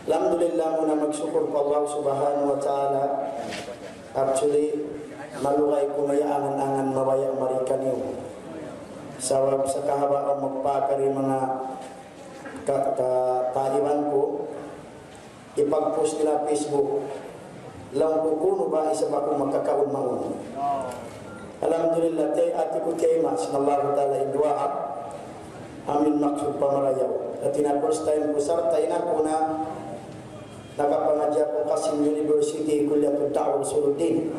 Alhamdulillah muna magsyukur ko Allah subhanahu wa ta'ala. Actually, malugay ko maya angan-angan mawaya marikan niyo. Sa kahaba ang magpakari mga kataliban ko, ipag-post nila Facebook, lang kukuno ba isa ba kung magkakaon maun. Alhamdulillah, ati ko kayo sinallahu ta'ala indua amin maksud pamarayaw. At na first time ko sartay na ko na nakapangadya ko Qasim University Kulyatul Da'wah Usuluddin.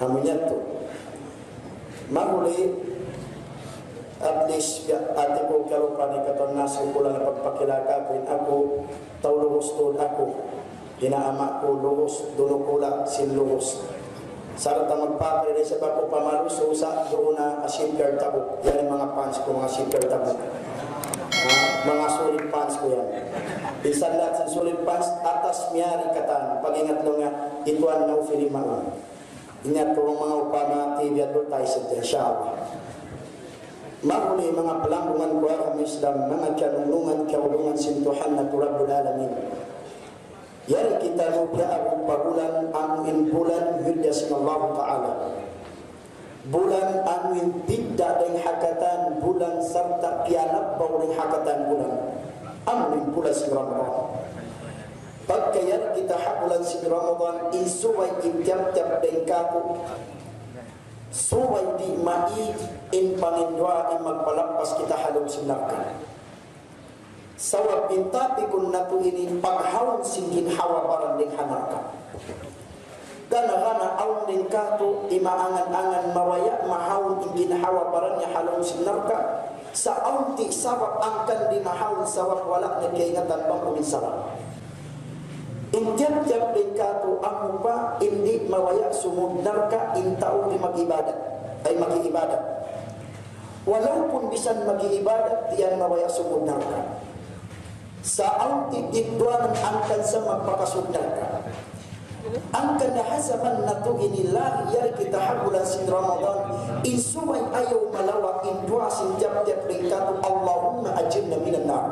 Amin yan to. Maguli, at least ati ko karupan ikaton nasa ko lang pagpakilaka ko ako taulugos doon ako. Inaama ko lugos, dunukula sin lugos. Sarata magpapre sa bako pamalus sa doon na shipyard tabuk. Yan ang mga fans ko, mga shipyard tabuk. Mga solid fans ko yan. Bisan lahat sa solid fans, atas miyari katan. Pag-ingat lang nga, ito ang naufili maun. Ingat ko ang mga upama TV advertising dyan, insyaAllah. Maguli mga palambungan ko ang Islam, mga kanulungan, kaulungan, sintuhan na Rabbul Alamin. Yari kita rupya ang pagulan ang bulan hirya Allah Ta'ala. Bulan angin tidak dengan hakatan bulan serta pianap bau dengan hakatan bulan amin bulan si Ramadan. Pagkayar kita hak bulan si Ramadan isuway tiap-tiap dengkaku suway di mai in panindwa in magpalapas kita halong sinarka. Sawab pintapi kun natu ini paghawang singgin hawa barang deng hanarka. Gana-gana aun din kato imaangan-angan mawaya mahawon ingin hawa barangnya halong sinarka sa aun ti sabab angkan di mahawon sabab wala na kaingatan bang umin sabab intiap-tiap din kato ang ba hindi mawaya sumudnarka intao di mag-ibadat ay mag-iibadat walaupun bisan mag-iibadat diyan mawaya sumudnarka sa aun ti tidduan angkan sa magpakasudnarka angkan na hasaman na to inilah yar kita habulan sin Ramadan insumay ayaw malawa indua sin tiap-tiap ringkatu Allahumma ajirna minan nar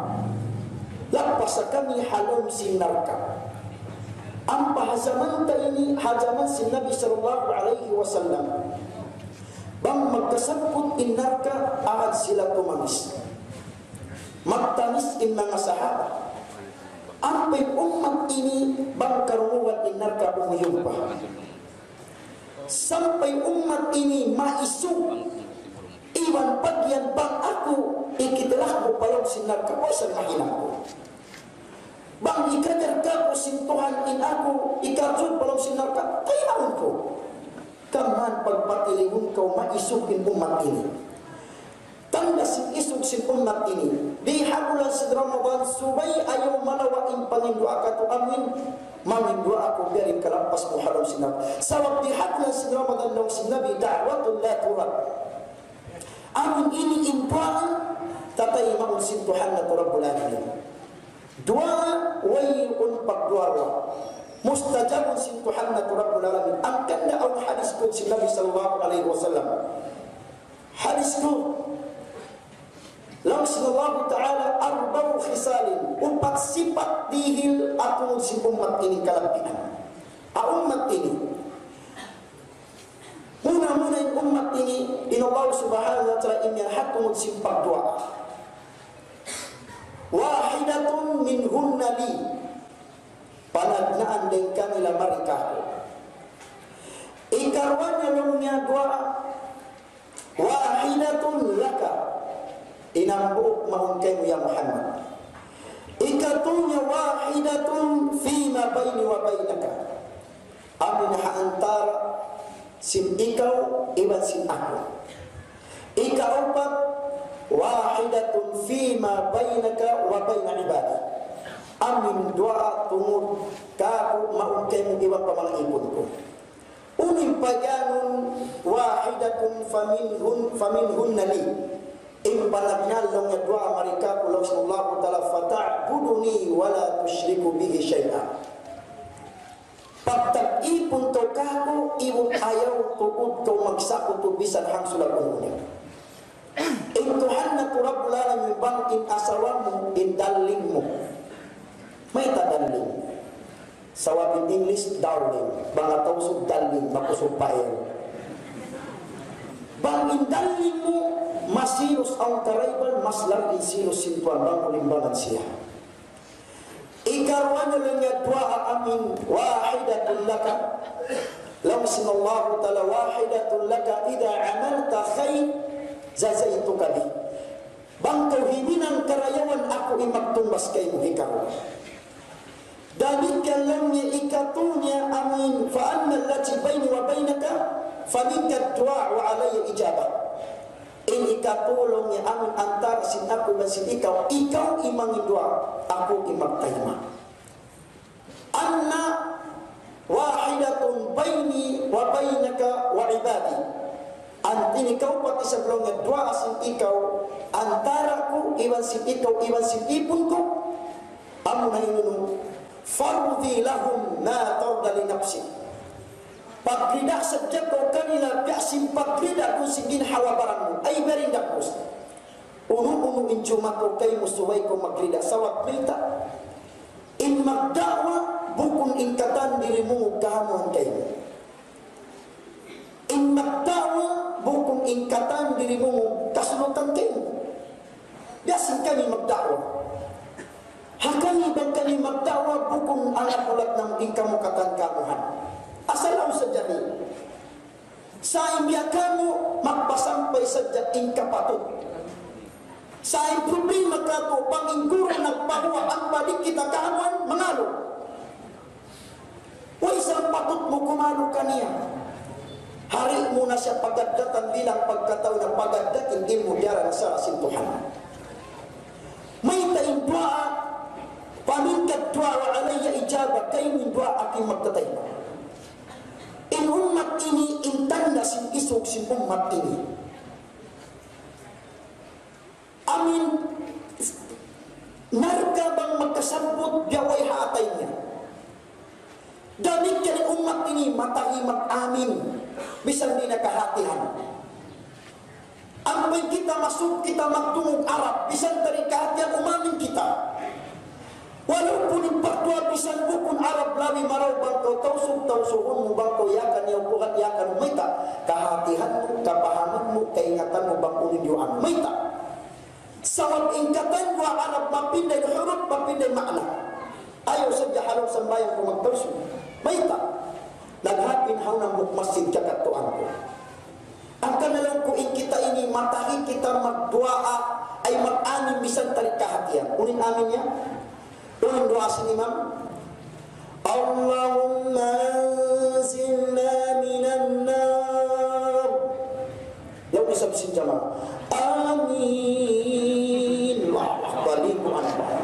lapas kami halom sin narka ang pahasaman ta ini hajaman sin Nabi sallallahu alaihi wasallam bang magkasabot in narka ahad sila tumanis magtanis in mga sahabat sampai umat ini bang karungan inarka umiyumpa sampai umat ini maisuk iwan bagian bang aku ikitelah ko payong sinarka wasan mahinaku bang ikajar ka ko sintuhan in aku ikajud payong sinarka tayaon ko kaman pagpatilingon ko maisukin umat ini tanda sin isuk sin umat ini di habulan sin Ramadan subay ayaw malawain pangindua ka to amin mangindua ako biarin kalapas mo halam sinab sabab di habulan sin Ramadan nung sinabi da'watul la turad amin ini impaan tatay maun sin Tuhan na Rabbul Alamin dua wayun pagduarwa mustajabun sin Tuhan na Rabbul Alamin ang kanda ang hadis ko sin Nabi sallallahu alaihi wasallam hadis ko langsung Allah Ta'ala arba'u khisalin empat sifat dihil atau si umat ini kalabihan umat ini muna umat ini in Allah Subhanahu wa Ta'ala in hatumut simpak doa wahidatun minhunna li panagnaan din kanila marikaho ikarwanya lumnya doa wahidatun laka inambuk mahungkay ya Muhammad ikatunya wahidatun fima baini wa bainaka amin antara sim ikaw iwan sim aku ikaupat wahidatun fima bainaka wa baina ibadi amin doa tumud kaku mahungkay mo iwan pa mga ipon ko unim paganun wahidatun faminhun nali impanagnyal lang nga dua marika kulaw sallallahu ta'ala fata'buduni wala tusyriku bihi syai'an pagtag-ipon to kako iwong ayaw tuod to magsako to bisan hang sulabuni in Tuhan na Rabbul Alamin bang in asawan mo in daling mo May tadaling. Sawab in English, darling. Banga tausog darling, makusog pael. Bang indalin mo, masilos ang karaibal, mas lang insilos sintuan, bang ulimbangan siya. Ikarwan na lang nga dua amin, wahidatun laka. Lamsin Allah ta'ala, wahidatun laka, ida amalta khay, zazaitu kadi. Bang tauhidin ang karayawan, ako imagtumbas kay mo ikaw. Dalikan lang niya ikatunya amin, fa'anna lati bayni wa baynaka, faminka dua wa alaya ijabah. In ikatulong niya amin antara sin ako dan sin ikaw imangin dua, aku imagtayma. Anna wahidatun bayni wa baynaka wa ibadi. Antin ikaw pati sa blong dua sin ikaw, antara ko iwan sin ikaw, iwan sin ipon ko, amo na inunong, farudhi lahum ma tarda li nafsi. Pagkrida saja ko kanila biasin pagkrida kung sigin hawa barangmu ay berindak mo. Unu-unu injuma ko kay musuway ko magkrida sawat krita. In magdawa bukun ingkatan dirimu kahamuan kayo. In magdawa bukun ingkatan dirimu kasulutan kayo. Biasin kami magdawa. Hakani bang kami magdawa bukun anak ulat ng ingkamukatan kamuhan. Asal ang sadyani. Sa imya kamu magpasampay sadya ingkapatod. Sa im problema kato pangingkuro nagpahuwa ang balik kita kahamuan mangalo. O isang patut mo kumalo kaniya. Hari mo na siya pagadatan bilang pagkataw na pagadatin ilmu diaran sa sintuhan. May taing dua pamingkat dua wa alaya ijabah kayo min dua aking magtatayma. In umat ini intanda sin isog sin umat ini. Amin narka bang magkasambot gaway haatay niya. Damit ka umat ini matahi mag-amin bisan di nakahatihan. Ang may kita masuk kita magtungog Arab bisan tari kahatihan umamin kita. Walaupun impaktua bisan bukun Arab lawi marau bangkau tausug-tausuhun mo bangkau yakan yaw bukat yakan umita kahatihanmu, kapahamanmu, kaingatanmu bangkau ninjuan umita sawat ingkatan wa Arab mapinday huruf, mapinday makna ayaw saja halaw sambayang ko magtausug umita naghapin haw ng masjid kakatuan ko ang kanalang ko in kita ini matahin kita magduaa ay mag-anim bisan tarik kahatian unin amin niya. Ulang doa sin imam. Allahumma anzilna minan nar. Yang bisa sin jamaah. Amin. Wah, baliku anba.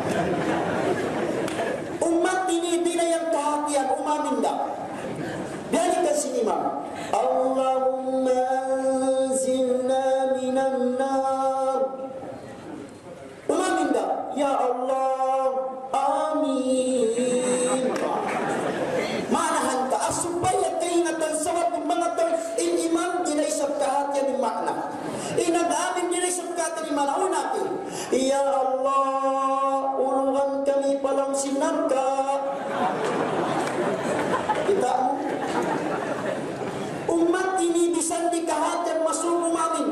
Umat ini tidak yang kehatian, umamin dah. Biarkan sin imam. Allahumma anzilna minan nar. Umamin dah. Ya Allah. Amin. Manahan ka supaya kaingatan sawat ng mga tao in imam dinaisap kahatian ng makna. Inag-amin dinaisap kahatian ng makna. O natin, Ya Allah, ulungan kami palang sinarka. Kita mo? Umat ini bisan di kahatian masuk umamin.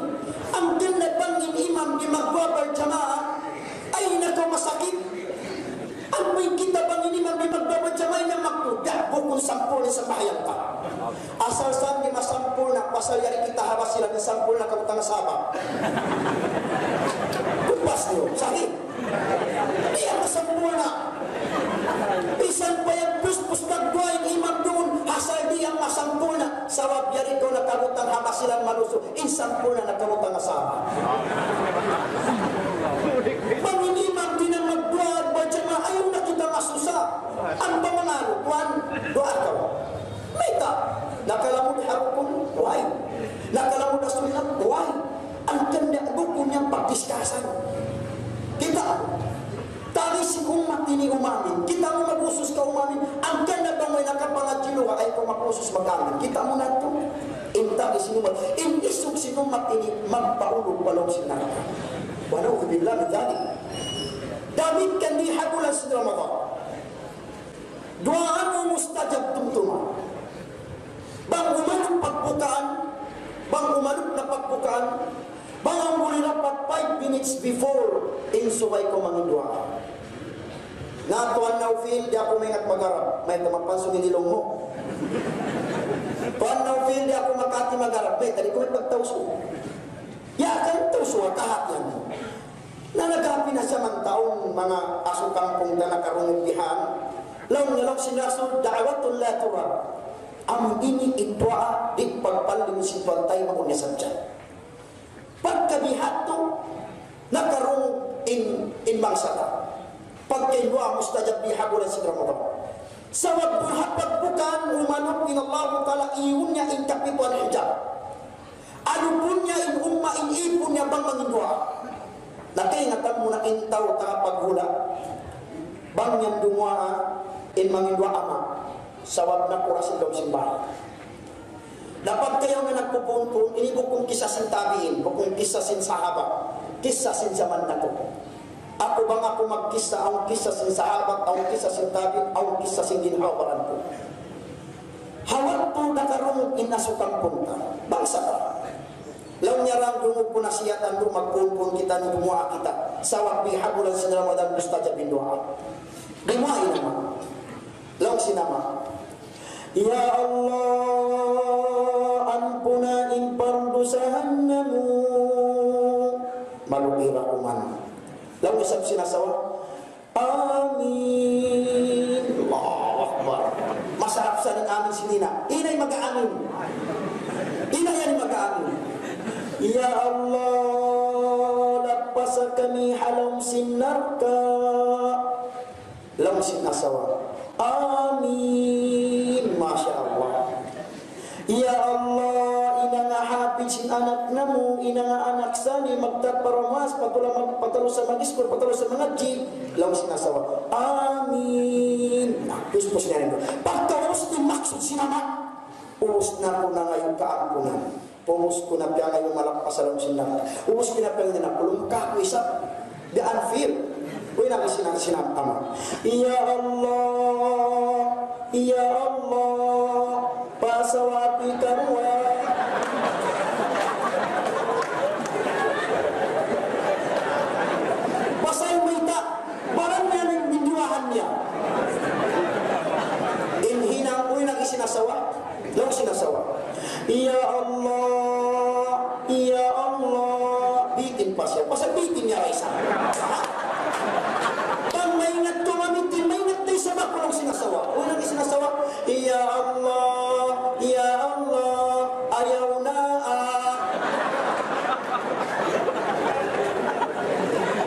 Ang kinabangin imam di magwabal jamaah ay nakaw masakit. Ang may kita bang ini magbabadjamay na magtuda bukong sampul sa bahayang ka. Asal saan di masampul na pasal yari kita habas sila ni sampul na kamutang sabak. Kupas niyo, sakit. Iya masampul na. Isan pa yung puspus nagduayin imam doon, asal di ang masampul na. Sawab yari ko na kamutang habas sila maluso, insampul na nakamutang sabak. Panginiman din ang magduad bajama ayaw na kita masusa. Ang pamangalo, Tuhan, doa ka. Mita, nakalamod harapon, why? Nakalamod na sumilang, why? Ang kanya bukong niyang pagdiskasan. Kita, tali si umat ini umamin. Kita mo magusos ka umamin. Ang kanya bang may nakapangatilo ka ay kung magusos magamin. Kita mo na ito. Intali si umat. Inisog si umat ini magpaulog palong sinaraka. Walau billah min dzalik. Damit kan di habulan sin Ramadan. pagbukaan, bang umalok na pagbukaan, bang ang muli dapat 5 minutes before, insubay ko mangindwa. Natuan na ufil, di ako may magarap, may tamapansong inilong mo. Tuan na ufil, di ako makati magarap, may tali ko may pagtauso. Ya, kan tauso, kahat yan. Na nagapi na siya man taon, mga asukang na nakarungubihan, law sinasul, da'awatul la turab. Ang ini itwa, di pagpaling si Tuantay magunya sadya. Pagkabihat to, nakarung in bangsata. Pagkailwa mustajab bihabulan si Ramadan. Sa pagbukan umanap in Allah Ta'ala iyon niya in kapipuan hijab. Ano po niya in umma in ipon niya bang mangindwa? Nakaingatan mo na intaw ta paghula. Bang niyang dumwa in mangindwa ama. Sawab na kurasin daw simbahan. Dapat kayo nga nagpupunpun, ini bukong kisah sin tabiin, bukong kisah sin sahaba, kisah sin zaman na to. Ako bang ako magkisa ang kisah sin sahabat, ang kisah sin tabiin, ang kisah sin ginhawaran ko. Hawat po nakarunog inasukang punta, bangsa ka. Law niya lang dumog po na siya tando magpunpun kita ni gumawa kita. Sawag bihabulan sin Ramadan mustajab bin doa. Dimuain naman. Law sinama. Ya Allah, ampuna in fardu sahannamu. Malupira uman. Lalu isap sinasawa, amin. Allahu Akbar. Masarap sa ng amin sinina. Inay mag-aamin. Inay yan mag-aamin. Ya Allah, lapasa kami halam sinarka. Lalu sinasawa, amin. Masya Allah. Ya Allah, ina nga hapit sin anak namu, ina nga anak sani magtaparamas, patalo sa magiskur, patalo sa mangaji. Law sinasawa, amin. Nah, puspos niya rin. Pagkawas ni maksud sinama, uus na ko na ngayon kaampunan. Pumus ko na piya ngayon malakpasalam sinama. Uus ko na piya ngayon na kulong kakwisa. The unfair. Uy na sinama. Ya Allah, Ya Allah, pasawati karwa. Pasay wita, barang niya ng binduahan niya. Inhinang uy nang isinasawa, lang sinasawa. Ya Allah, Ya Allah, bitin pa siya. Pasay bitin niya isa. Pang maingat ko mamitin, maingat tayo sa makulong sinasawa. Uy nang isinasawa, Ya Allah, Ya Allah, ayaw na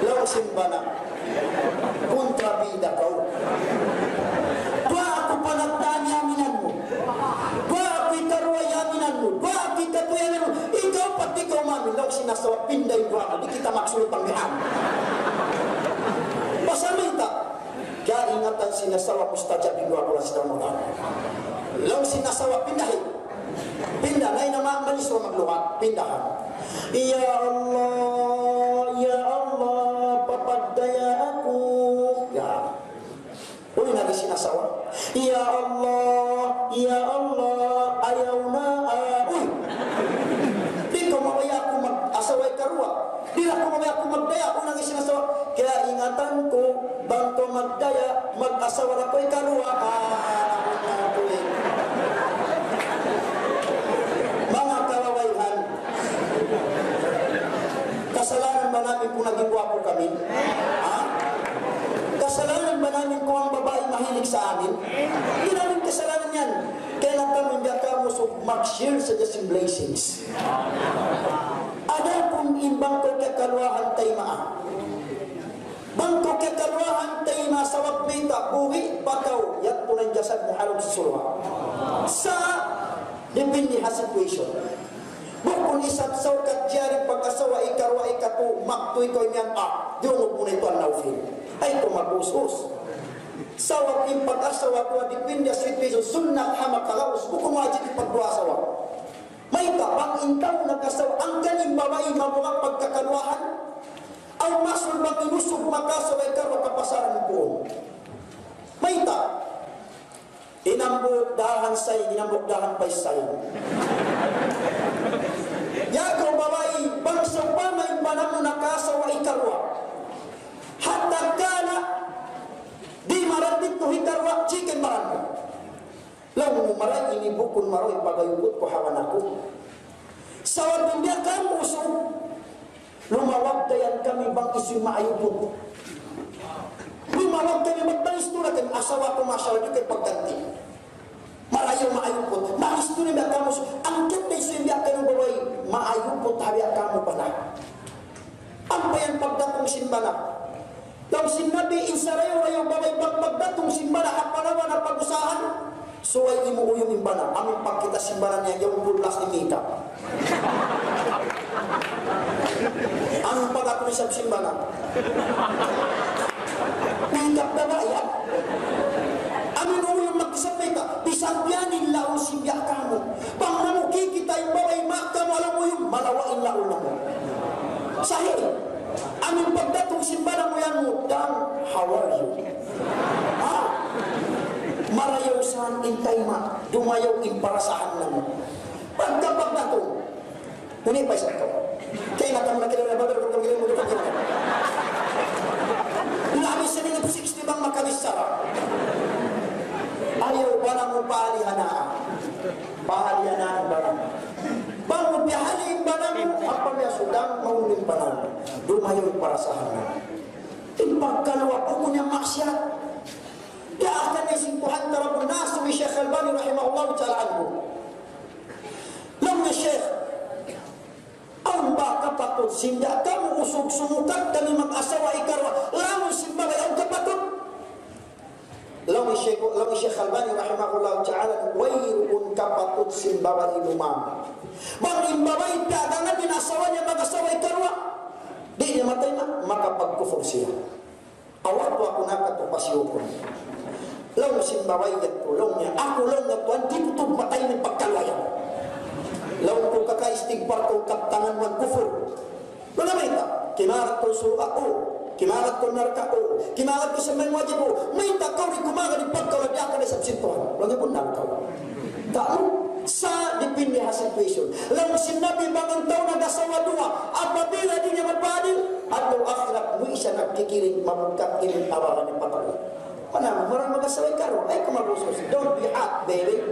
law simbana kontrabida kau. Ba ako panagdaan yaminan mo. Ba ako ikarwa yaminan mo. Ba ako ikatuyanan mo. Ikaw pati ikaw mamin. Law sinasawa, pinday ko ako. Di kita maksulit ang bihan. Pasamita. Kaya ingatan sinasawa mustajab bin doa kula sa Ramadan. Law sinasawa pindahin. Pindah na nama malis wa magluhat. Pindahan. Ya Allah, Ya Allah, papadaya ako. Ya. Uy na sinasawa. Ya Allah, Ya Allah, ayaw na. Uy. Di ko mawaya ako mag-asaway karwa. Di na ko mawaya ako magdaya. Uy na sinasawa. Kaya ingatan ko, bang ko magdaya, mag-asawa na ko'y karwa. Mga kalawayhan, kasalanan ba namin kung naging wapo kami? Ha? Kasalanan ba namin kung ang babae mahilig sa amin? Hindi namin kasalanan yan. Kaya lang kami hindi ka mo mag-share sa just blessings. Ada kung imbang ko kakalwahan tayo maa. Bangko kakalwahan tayo masawag bita, buhi, bakaw, yak po ng jasad mo halong susulwa. Sa depende ha situation. Bukun isang saw kadyari pagkasawa ikarwa ikatu maktoy ko niyan diungog mo nito ang naufin. Ay ito mag-usus. Sawag yung pag-asawa ko depende sa situation sunnah hamak kalaus bukun wajib ipagduasawa. May bang intaw nagkasawa ang kaning babae mabuang pagkakalwahan ang masul bang inusog makasawa ikarwa kapasaran po. May inambok dahan say, inambok dahan pay say. Ya kau babai bangsa pama imbanamu nakasa wa ikarwa. Hatta kana di marantit ko hikarwa chicken marantit. Lalu marai ini bukun marai pagayubut ko hawan aku. Sawat dunia kamu usung. Lumawag dayan kami bang isu maayubut. Lumawag kami magbalis tulad kami asawa ko masawa di kay pagganti. Marayo maayubut. Maayos tulad na kamu angkit na isu yung kayo baway maayubut habi kamu pala. Ang payan pagdatong simbana. Lalu sinabi insarayo rayo baway pagdatong simbana apalawa na pag-usahan. Suway imo uyong imbana. Aming pagkita simbana niya yung bulas ni Mika. Ang pag-atong isang simbana. Nangkap na ba yan? Amin uyong magkisapay ka. Bisagyanin lao simbya ka mo. Pang namuki kita yung baway maka mo alam mo yung malawain lao na mo. Sahil. Amin pagdatong simbana mo yan mo. Dang, how are you? Marayaw saan intayma, dumayaw imparasahan na mo. Pagkapag na ito, huni pa isa ito. Kaya natam na kilala ba, pero kung kilala mo ito, labis sa nila 60 bang makabisara. Ayaw ba na mo paalihanaan? Paalihanaan ba na? Bang magpihaliin ba na mo? Ang pamiyasudang mauling ba na mo? Dumayaw imparasahan na. Pagkalwa po ko niya maksya. Ya akan يسمعها رب الناس والشيخ الباني رحمه الله تعالى عنه لما الشيخ أم باكبتون سنجا كم أسوق سموكات kami mag-asawa ikarwa lawan simba ay ang kapatid lawan Syekh Albani rahimahullah ta'ala wayrun kapatid simba wa imam bang imbabay dagangan din asawa niya mag-asawa ikarwa di niya matay na makapagkufur siya awat wa kunaka to pasyukon lawan simbaway at tulong niya. Ako lang na tuwan, di ko patay ng pagkalaya. Lawan ko kakaistigpar ko kaptangan ng kufur. Wala may ita, kimarat ko suru ako, kimarat ko narka ko, kimarat ko sa may wajib ko, may ita kau rin kumaga di pagkalabya ka na sa sintuhan. Wala po narka ko. Taon, sa dipindi ha situation. Lawan sinabi bangang taon na dasawa dua, apabila di niya magpadil, at ang akhirat mo isa nagkikiring mamungkat iling awakan ng patay. Marang mag-asaway ka ro. Ay, kumagusos. Don't be hot, baby.